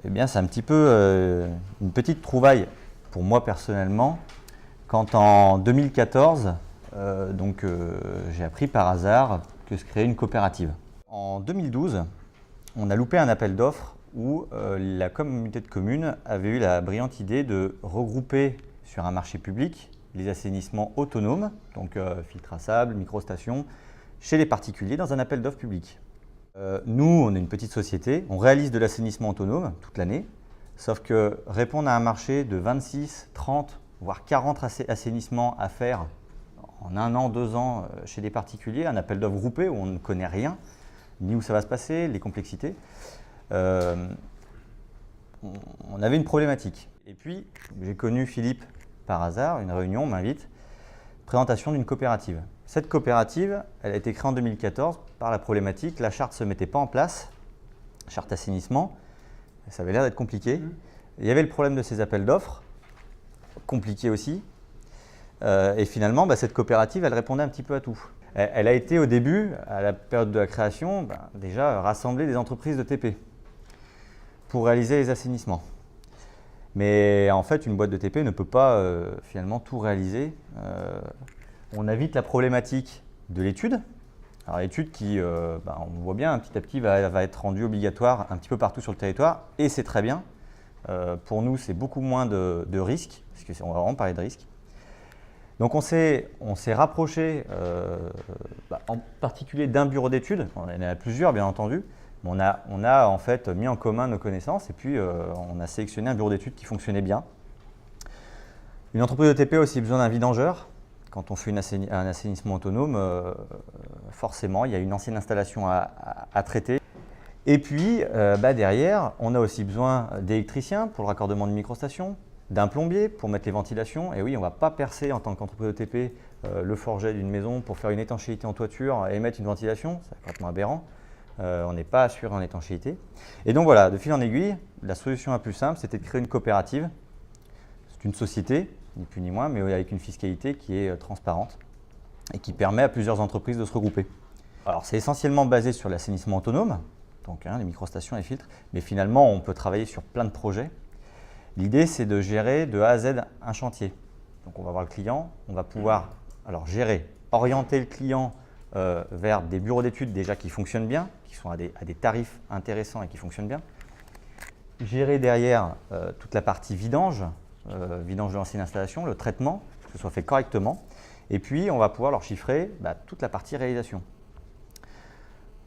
Eh bien, c'est un petit peu une petite trouvaille pour moi personnellement, quand en 2014, j'ai appris par hasard que se créait une coopérative. En 2012, on a loupé un appel d'offres où la communauté de communes avait eu la brillante idée de regrouper sur un marché public les assainissements autonomes, donc filtres à sable, microstations, chez les particuliers dans un appel d'offres public. Nous, on est une petite société, on réalise de l'assainissement autonome toute l'année, sauf que répondre à un marché de 26, 30, voire 40 assainissements à faire en 1 an, 2 ans chez des particuliers, un appel d'offres groupé où on ne connaît rien, ni où ça va se passer, les complexités, on avait une problématique. Et puis, j'ai connu Philippe par hasard, une réunion, on m'invite, présentation d'une coopérative. Cette coopérative, elle a été créée en 2014 par la problématique, la charte ne se mettait pas en place, charte assainissement, ça avait l'air d'être compliqué. Il y avait le problème de ces appels d'offres, compliqué aussi. Et finalement, cette coopérative, elle répondait un petit peu à tout. Elle a été au début, à la période de la création, déjà rassembler des entreprises de TP pour réaliser les assainissements. Mais en fait, une boîte de TP ne peut pas finalement tout réaliser. On a vite la problématique de l'étude. Alors l'étude qui, on voit bien, petit à petit, va être rendue obligatoire un petit peu partout sur le territoire, et c'est très bien. Pour nous, c'est beaucoup moins de risques, parce qu'on va vraiment parler de risques. Donc on s'est rapproché, en particulier d'un bureau d'études, on en a plusieurs bien entendu, mais on a en fait mis en commun nos connaissances et puis on a sélectionné un bureau d'études qui fonctionnait bien. Une entreprise de TP a aussi besoin d'un vidangeur. Quand on fait un assainissement autonome, forcément il y a une ancienne installation à traiter. Et puis derrière, on a aussi besoin d'électriciens pour le raccordement de microstations, d'un plombier pour mettre les ventilations. Et oui, on ne va pas percer en tant qu'entreprise de TP le forget d'une maison pour faire une étanchéité en toiture et mettre une ventilation, c'est complètement aberrant. On n'est pas assuré en étanchéité. Et donc voilà, de fil en aiguille, la solution la plus simple, c'était de créer une coopérative. C'est une société, ni plus ni moins, mais avec une fiscalité qui est transparente et qui permet à plusieurs entreprises de se regrouper. Alors c'est essentiellement basé sur l'assainissement autonome, donc les microstations et les filtres, mais finalement on peut travailler sur plein de projets. L'idée, c'est de gérer de A à Z un chantier. Donc on va voir le client, on va pouvoir gérer, orienter le client vers des bureaux d'études déjà qui fonctionnent bien, qui sont à des tarifs intéressants et qui fonctionnent bien. Gérer derrière toute la partie vidange, vidange de l'ancienne installation, le traitement, que ce soit fait correctement. Et puis, on va pouvoir leur chiffrer toute la partie réalisation.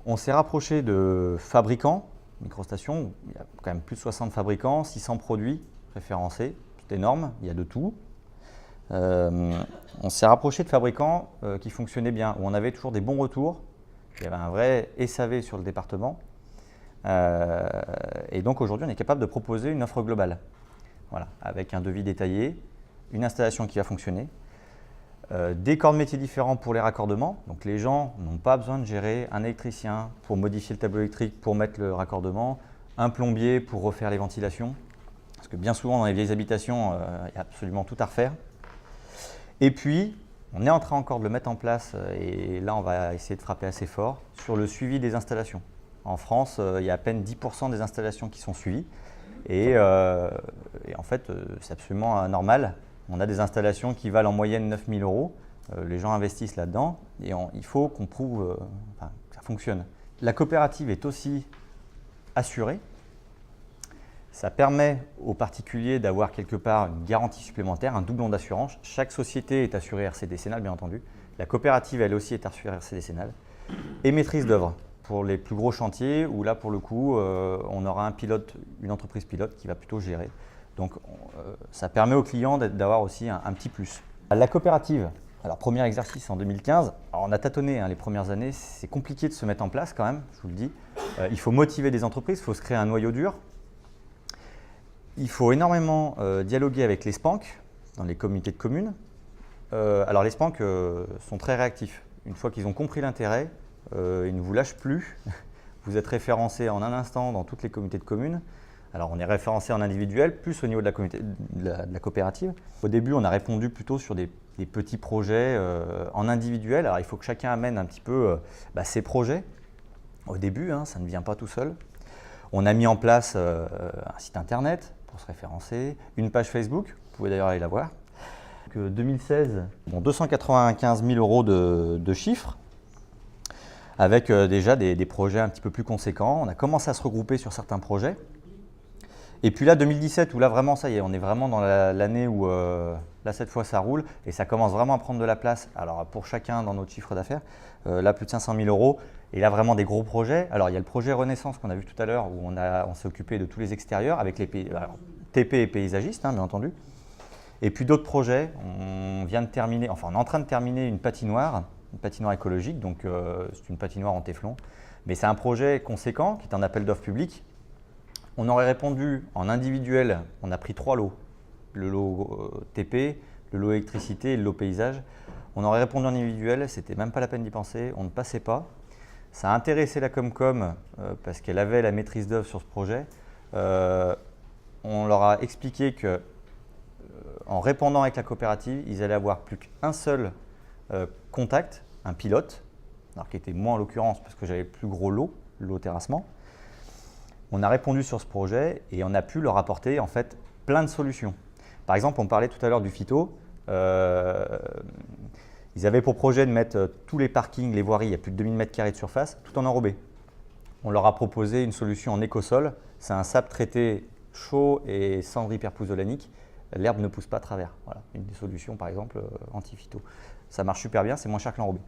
On s'est rapproché de fabricants, microstations, il y a quand même plus de 60 fabricants, 600 produits référencés, c'est énorme, il y a de tout. On s'est rapproché de fabricants qui fonctionnaient bien, où on avait toujours des bons retours, il y avait un vrai SAV sur le département. Et donc aujourd'hui, on est capable de proposer une offre globale, voilà, avec un devis détaillé, une installation qui va fonctionner, des corps de métiers différents pour les raccordements. Donc les gens n'ont pas besoin de gérer un électricien pour modifier le tableau électrique, pour mettre le raccordement, un plombier pour refaire les ventilations. Parce que bien souvent dans les vieilles habitations, il y a absolument tout à refaire. Et puis, on est en train encore de le mettre en place et là on va essayer de frapper assez fort sur le suivi des installations. En France, il y a à peine 10% des installations qui sont suivies et en fait c'est absolument normal. On a des installations qui valent en moyenne 9 000 €. Les gens investissent là-dedans et il faut qu'on prouve que ça fonctionne. La coopérative est aussi assurée. Ça permet aux particuliers d'avoir quelque part une garantie supplémentaire, un doublon d'assurance. Chaque société est assurée RC décennale, bien entendu. La coopérative, elle aussi, est assurée RC décennale. Et maîtrise d'œuvre pour les plus gros chantiers où là, pour le coup, on aura un pilote, une entreprise pilote qui va plutôt gérer. Donc, ça permet aux clients d'avoir aussi un petit plus. La coopérative, alors premier exercice en 2015. Alors, on a tâtonné les premières années, c'est compliqué de se mettre en place quand même, je vous le dis. Il faut motiver des entreprises, il faut se créer un noyau dur. Il faut énormément dialoguer avec les SPANC dans les communautés de communes. Alors les SPANC sont très réactifs. Une fois qu'ils ont compris l'intérêt, ils ne vous lâchent plus. Vous êtes référencé en un instant dans toutes les communautés de communes. Alors on est référencé en individuel, plus au niveau de la coopérative. Au début, on a répondu plutôt sur des petits projets en individuel. Alors il faut que chacun amène un petit peu ses projets. Au début, ça ne vient pas tout seul. On a mis en place un site internet pour se référencer, une page Facebook, vous pouvez d'ailleurs aller la voir. 2016, 295 000 euros de chiffre, avec déjà des projets un petit peu plus conséquents. On a commencé à se regrouper sur certains projets. Et puis là, 2017, où là vraiment, ça y est, on est vraiment dans l'année où là, cette fois, ça roule et ça commence vraiment à prendre de la place. Alors, pour chacun dans notre chiffre d'affaires, là, plus de 500 000 euros. Et là, vraiment des gros projets. Alors, il y a le projet Renaissance qu'on a vu tout à l'heure, où on s'est occupé de tous les extérieurs avec les TP et paysagistes, hein, bien entendu. Et puis d'autres projets, on vient de terminer, enfin on est en train de terminer une patinoire écologique, donc c'est une patinoire en téflon. Mais c'est un projet conséquent qui est un appel d'offres public. On aurait répondu en individuel, on a pris 3 lots, le lot TP, le lot électricité et le lot paysage. On aurait répondu en individuel, c'était même pas la peine d'y penser, on ne passait pas. Ça a intéressé la Comcom parce qu'elle avait la maîtrise d'œuvre sur ce projet. On leur a expliqué que en répondant avec la coopérative, ils allaient avoir plus qu'un seul contact, un pilote, alors qui était moi en l'occurrence parce que j'avais le plus gros lot, le lot terrassement. On a répondu sur ce projet et on a pu leur apporter en fait plein de solutions. Par exemple, on parlait tout à l'heure du phyto. Ils avaient pour projet de mettre tous les parkings, les voiries, il y a plus de 2000 m² de surface, tout en enrobé. On leur a proposé une solution en écosol. C'est un sable traité chaud et cendres hyperpozzolaniques. L'herbe ne pousse pas à travers. Voilà, une des solutions par exemple anti-phyto. Ça marche super bien, c'est moins cher que l'enrobé.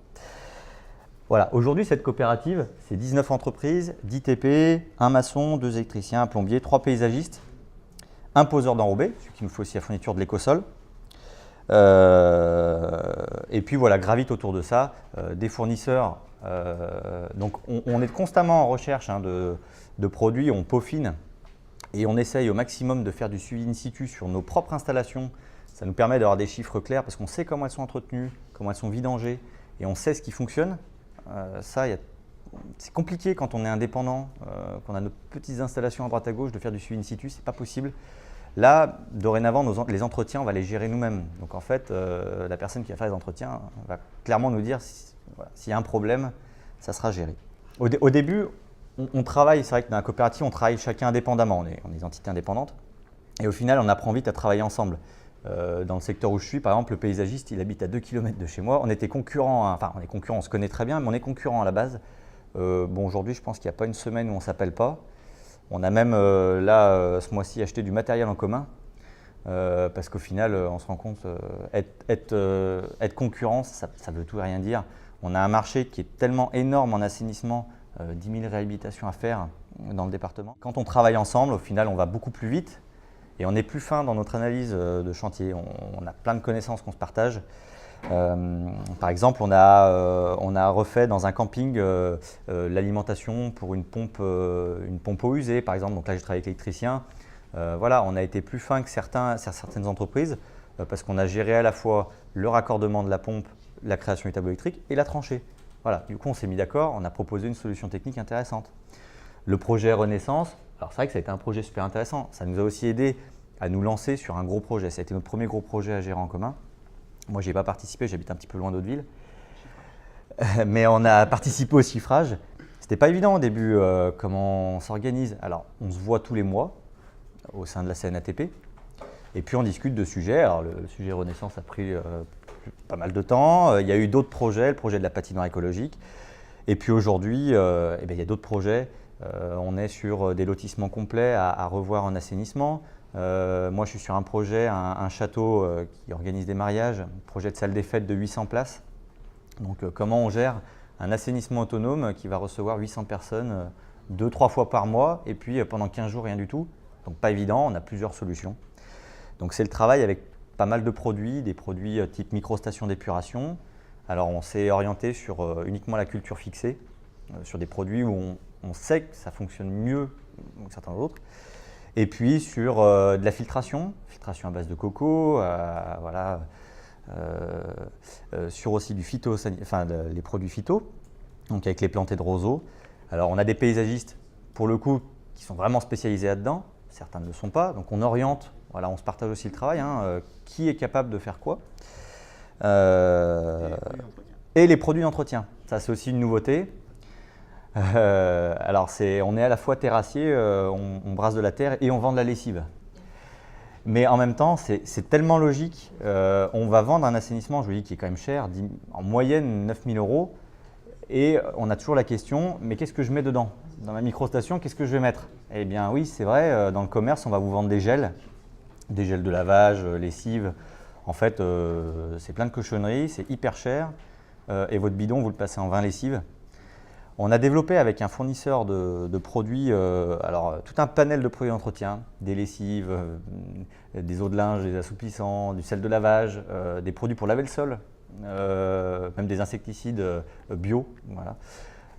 Voilà, aujourd'hui cette coopérative, c'est 19 entreprises, 10 TP, un maçon, 2 électriciens, un plombier, 3 paysagistes, un poseur d'enrobé, ce qui nous fait aussi la fourniture de l'écosol. Et puis voilà, gravite autour de ça, des fournisseurs. Donc on est constamment en recherche de produits, on peaufine. Et on essaye au maximum de faire du suivi in situ sur nos propres installations. Ça nous permet d'avoir des chiffres clairs parce qu'on sait comment elles sont entretenues, comment elles sont vidangées et on sait ce qui fonctionne. C'est compliqué quand on est indépendant, qu'on a nos petites installations à droite à gauche, de faire du suivi in situ, c'est pas possible. Là, dorénavant, les entretiens, on va les gérer nous-mêmes. Donc en fait, la personne qui va faire les entretiens va clairement nous dire s'il y a un problème, ça sera géré. Au début, on travaille, c'est vrai que dans la coopérative, on travaille chacun indépendamment, on est des entités indépendantes. Et au final, on apprend vite à travailler ensemble. Dans le secteur où je suis, par exemple, le paysagiste, il habite à 2 km de chez moi. On était concurrents, enfin on est concurrents, on se connaît très bien, mais on est concurrents à la base. Bon, aujourd'hui, je pense qu'il n'y a pas une semaine où on ne s'appelle pas. On a même, ce mois-ci, acheté du matériel en commun. Parce qu'au final, on se rend compte, être concurrent, ça veut tout et rien dire. On a un marché qui est tellement énorme en assainissement, 10 000 réhabilitations à faire dans le département. Quand on travaille ensemble, au final, on va beaucoup plus vite et on est plus fin dans notre analyse de chantier. On a plein de connaissances qu'on se partage. Par exemple, on a refait dans un camping l'alimentation pour une pompe eau usée, par exemple. Donc là, j'ai travaillé avec l'électricien. Voilà, on a été plus fin que certaines entreprises parce qu'on a géré à la fois le raccordement de la pompe, la création du tableau électrique et la tranchée. Voilà, du coup, on s'est mis d'accord, on a proposé une solution technique intéressante. Le projet Renaissance, alors c'est vrai que ça a été un projet super intéressant. Ça nous a aussi aidé à nous lancer sur un gros projet. Ça a été notre premier gros projet à gérer en commun. Moi, je n'y ai pas participé, j'habite un petit peu loin d'Hauteville. Mais on a participé au chiffrage. C'était pas évident au début, comment on s'organise. Alors, on se voit tous les mois au sein de la CNATP. Et puis, on discute de sujets. Alors, le sujet Renaissance a pris pas mal de temps. Il y a eu d'autres projets, le projet de la patinoire écologique. Et puis aujourd'hui, il y a d'autres projets. On est sur des lotissements complets à revoir en assainissement. Moi, je suis sur un projet, un château qui organise des mariages, un projet de salle des fêtes de 800 places. Donc, comment on gère un assainissement autonome qui va recevoir 800 personnes 2-3 fois par mois et puis pendant 15 jours, rien du tout. Donc, pas évident, on a plusieurs solutions. Donc, c'est le travail avec pas mal de produits, des produits type microstation d'épuration. Alors on s'est orienté sur uniquement la culture fixée, sur des produits où on sait que ça fonctionne mieux que certains autres. Et puis sur de la filtration à base de coco, voilà, sur aussi du phyto, enfin les produits phyto, donc avec les plantés de roseaux. Alors on a des paysagistes pour le coup qui sont vraiment spécialisés là-dedans, certains ne le sont pas, donc on oriente. Voilà, on se partage aussi le travail, qui est capable de faire quoi. Et les produits d'entretien, ça c'est aussi une nouveauté. Alors, on est à la fois terrassier, on brasse de la terre et on vend de la lessive. Mais en même temps, c'est tellement logique. On va vendre un assainissement, je vous dis, qui est quand même cher, en moyenne 9 000 €. Et on a toujours la question, mais qu'est-ce que je mets dedans? Dans ma microstation, qu'est-ce que je vais mettre? Eh bien oui, c'est vrai, dans le commerce, on va vous vendre des gels de lavage, lessive. En fait, c'est plein de cochonneries, c'est hyper cher. Et votre bidon, vous le passez en 20 lessives. On a développé avec un fournisseur de produits, alors tout un panel de produits d'entretien, des lessives, des eaux de linge, des assouplissants, du sel de lavage, des produits pour laver le sol, même des insecticides bio. Voilà.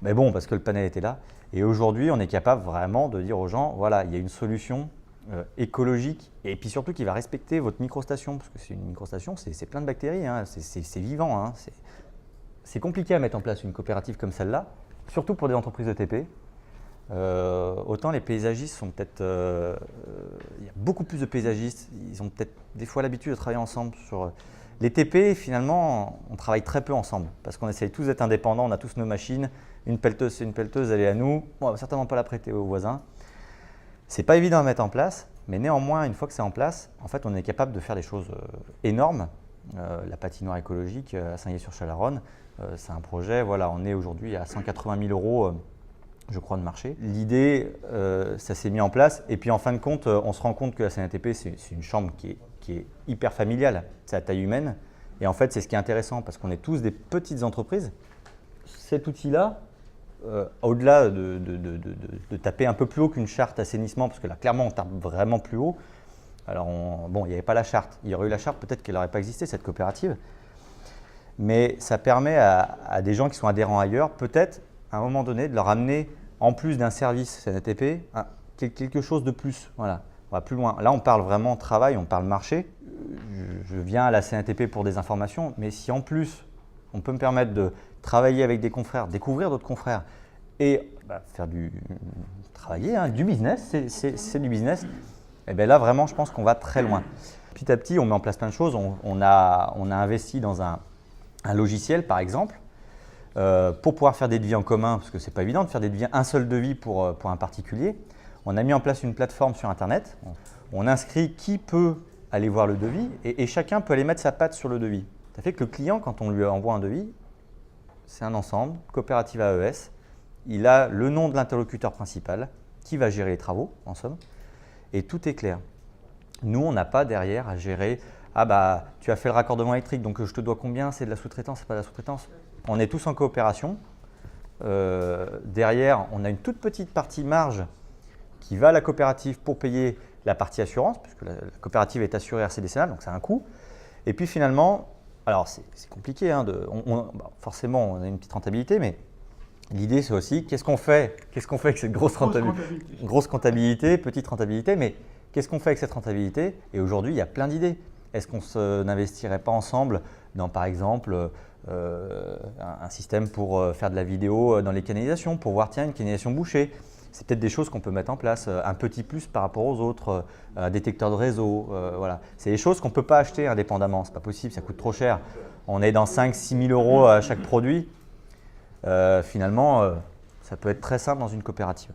Mais bon, parce que le panel était là. Et aujourd'hui, on est capable vraiment de dire aux gens, voilà, il y a une solution écologique et puis surtout qui va respecter votre microstation, parce que c'est une microstation, c'est plein de bactéries, hein, c'est vivant. Hein, c'est compliqué à mettre en place une coopérative comme celle-là, surtout pour des entreprises de TP. Autant les paysagistes sont peut-être… il y a beaucoup plus de paysagistes, ils ont peut-être des fois l'habitude de travailler ensemble sur… Les TP, finalement, on travaille très peu ensemble parce qu'on essaye tous d'être indépendants, on a tous nos machines. Une pelleteuse, c'est une pelleteuse, elle est à nous. On ne va certainement pas la prêter aux voisins. C'est pas évident à mettre en place, mais néanmoins, une fois que c'est en place, en fait, on est capable de faire des choses énormes. La patinoire écologique à Saint-Yves-sur-Chalaronne, c'est un projet, voilà, on est aujourd'hui à 180 000 €, je crois, de marché. L'idée, ça s'est mis en place, et puis en fin de compte, on se rend compte que la CNTP, c'est une chambre qui est hyper familiale, c'est à taille humaine, et en fait, c'est ce qui est intéressant, parce qu'on est tous des petites entreprises. Cet outil-là, au-delà de taper un peu plus haut qu'une charte assainissement, parce que là, clairement, on tape vraiment plus haut. Alors, bon, il n'y avait pas la charte. Il y aurait eu la charte, peut-être qu'elle n'aurait pas existé, cette coopérative. Mais ça permet à des gens qui sont adhérents ailleurs, peut-être, à un moment donné, de leur amener, en plus d'un service CNATP, quelque chose de plus. Voilà, on va plus loin. Là, on parle vraiment travail, on parle marché. Je viens à la CNATP pour des informations, mais si en plus, on peut me permettre de travailler avec des confrères, découvrir d'autres confrères et faire travailler, hein, du business, c'est du business. Et bien là, vraiment, je pense qu'on va très loin. Petit à petit, on met en place plein de choses. On a investi dans un logiciel, par exemple, pour pouvoir faire des devis en commun, parce que ce n'est pas évident de faire des devis, un seul devis pour un particulier. On a mis en place une plateforme sur Internet. On inscrit qui peut aller voir le devis et chacun peut aller mettre sa patte sur le devis. Ça fait que le client, quand on lui envoie un devis, c'est un ensemble, coopérative AES. Il a le nom de l'interlocuteur principal qui va gérer les travaux, en somme, et tout est clair. Nous, on n'a pas derrière à gérer « Ah bah, tu as fait le raccordement électrique, donc je te dois combien? C'est de la sous-traitance, c'est pas de la sous-traitance ?» On est tous en coopération. Derrière, on a une toute petite partie marge qui va à la coopérative pour payer la partie assurance, puisque la coopérative est assurée RC décennale, donc c'est un coût. Et puis finalement, alors c'est compliqué, hein, forcément on a une petite rentabilité, mais l'idée c'est aussi qu'est-ce qu'on fait avec cette grosse comptabilité, petite rentabilité, mais qu'est-ce qu'on fait avec cette rentabilité? Et aujourd'hui il y a plein d'idées. Est-ce qu'on n'investirait pas ensemble dans par exemple un système pour faire de la vidéo dans les canalisations, pour voir tiens une canalisation bouchée? C'est peut-être des choses qu'on peut mettre en place, un petit plus par rapport aux autres, un détecteur de réseau. Voilà. C'est des choses qu'on ne peut pas acheter indépendamment, ce n'est pas possible, ça coûte trop cher. On est dans 5 000 – 6 000 € à chaque produit. Finalement, ça peut être très simple dans une coopérative.